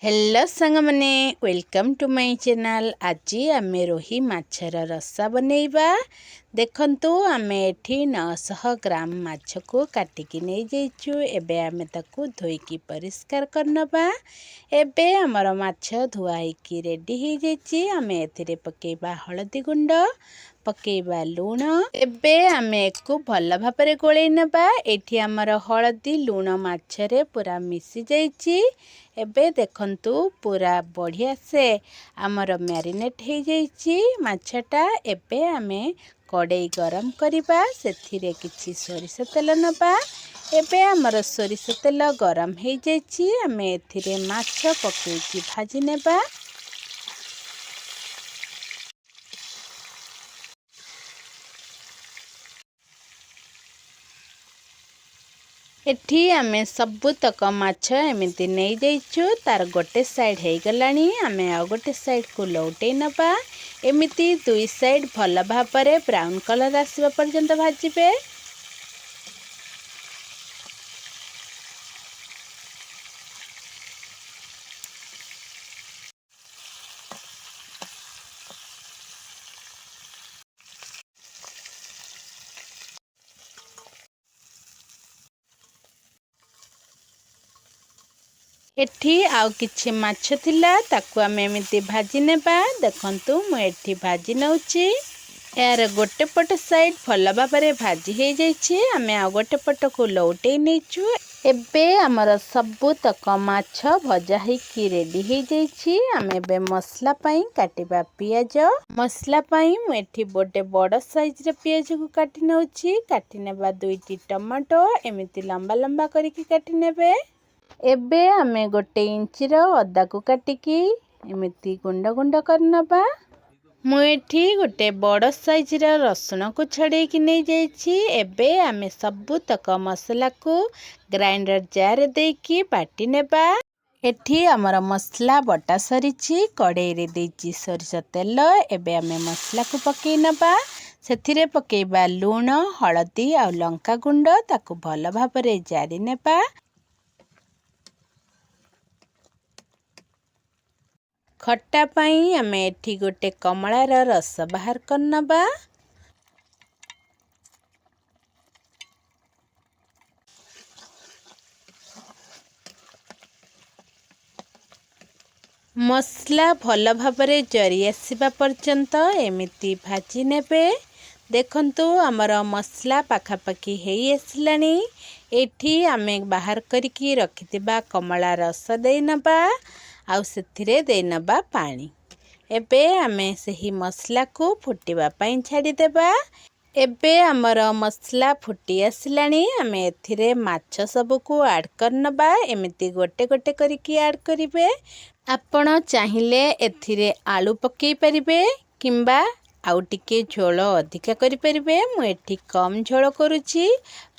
Hello सांग मैंने welcome to my channel. आज आम रोही माछर रसा बनैबा। देखंतु आमे एठी 900 ग्राम माछ को काटिकी नहीं जाइछु। एबे आमे ताकू धोईकी परिष्कार करनबा। एबे हमर माछ धुआईकी रेडी हो जाइछि। आमे एथिरे पकेबा हळदी गुंड, पकेबा लूण। एबे आमे एको भल भाबरे गोळेई नबा। एठी हमर हळदी लूण माछरे पूरा मिसी जाइछि। एबे देखंतु पूरा बढ़िया से आमर मैरिनेट हो जाइछि माछटा। एबे आमे कड़ाई गरम करिबा, सेथिरे किछि सोरिष तेल नबा। एबे आमर सोरिष तेल गरम हो जाइछि। आमे एथिरे माछ पकेइछि भाजी नेबा। एठी आमे सबुतक माछ एमिति नहीं जाइछु। तार गोटे साइड हो गलानी, आमे आ गोटे साइड को लौटे नबा। एमिति दुई साइड भल भाबरे ब्राउन कलर आसीबा पर्यंत भाजिबे। एठी आउ किछि माछ थिला, ताकू आमे एमिति भाजी नेबा। देखंतु मु एठी भाजी नउछि। यार गोटे पट साइड भल भाबरे भाजी हो जाइछि। आमे आ गोटे पट को लौटे नेछु। एबे हमर सबु तक माछ भजा होइकी रेडी हो जाइछि। आमे बे मसला पई काटिबा पियाज। मसला पई मु एठी गोटे बड़ साइज रे पियाज को काटि नउछि। काटि नेबा दुईटी टमाटो एमिति लंबा लंबा करिकी काटि नेबे। एबे आमे गोटे इंची रो अदा को काटिकी एमिति गुंड गुंड करनबा। मु एठी गोटे बड़ साइज रो रसुण को छड़ेकी नहीं जाइछि। एबे आमे सबु तक मसला को ग्राइंडर जार देकी बाटी नेबा। एठी हमर मसला बटा सरिछि। कड़ाई रे देछि सोरिष तेल। एबे आमे मसला को पकेई नबा। सेथिरे पकेइबा लूण, हळदी आ लंका गुंड। ताकू भल भाबरे जारी नेबा। खट्टा पाई आमे एठी गोटे कमलार रस बाहर करनबा। मसला भल भाबरे जरी आसीबा पर्यंत एमिति भाजी नेबे। देखंतु हमर मसला पाखापाखी हेई आसलानी। एठी आमे बाहर करिकी रखितिबा कमला रस देई नबा। आउ सेथिरे देई नबा पानी। एबे आमे सही मसला को फुटिबा पई छाड़ी देबा। एबे हमर मसला फुटी आसलानी। आमे एथिरे माछ सब को ऐड करनबा। एमिति गोटे गोटे करिकी ऐड करिवे। आपण चाहिले एथिरे आलू पकेई परिबे किंबा आउ टिके झोल अधिका करि परिबे। मु एठी कम झोल करूछि।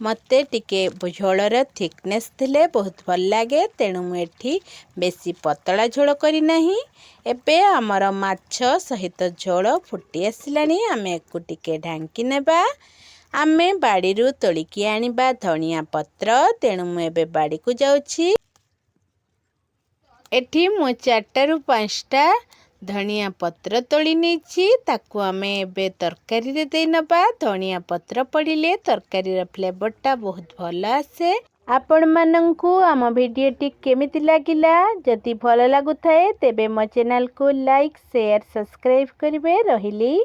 मते टिके झोलर थिकनेस थिले बहुत भल लागे, तेणु मु एठी बेसी पतला झोल करि नाही। एबे हमर माछ सहित झोल फुटी आसिलानी। आमे एको टिके ढांकी नेबा। आमे बाड़ीरु तोलिकी आनिबा धनिया पत्र, तेणु मु एबे बाड़ी को जाउछि। एठी मु 4 रु 5टा धनिया पत्र तोली नेछि। ताकू आमे एबे तरकारी रे देई नबा। धनिया पत्र पड़िले तरकारी रे फ्लेवरटा बहुत भल आसे। आपण मानंकु आम भिडियोटी केमिति लागिला? जदि भल लागुथाए तेबे मो चैनल को लाइक, शेयर, सब्सक्राइब करिवे। रहिली।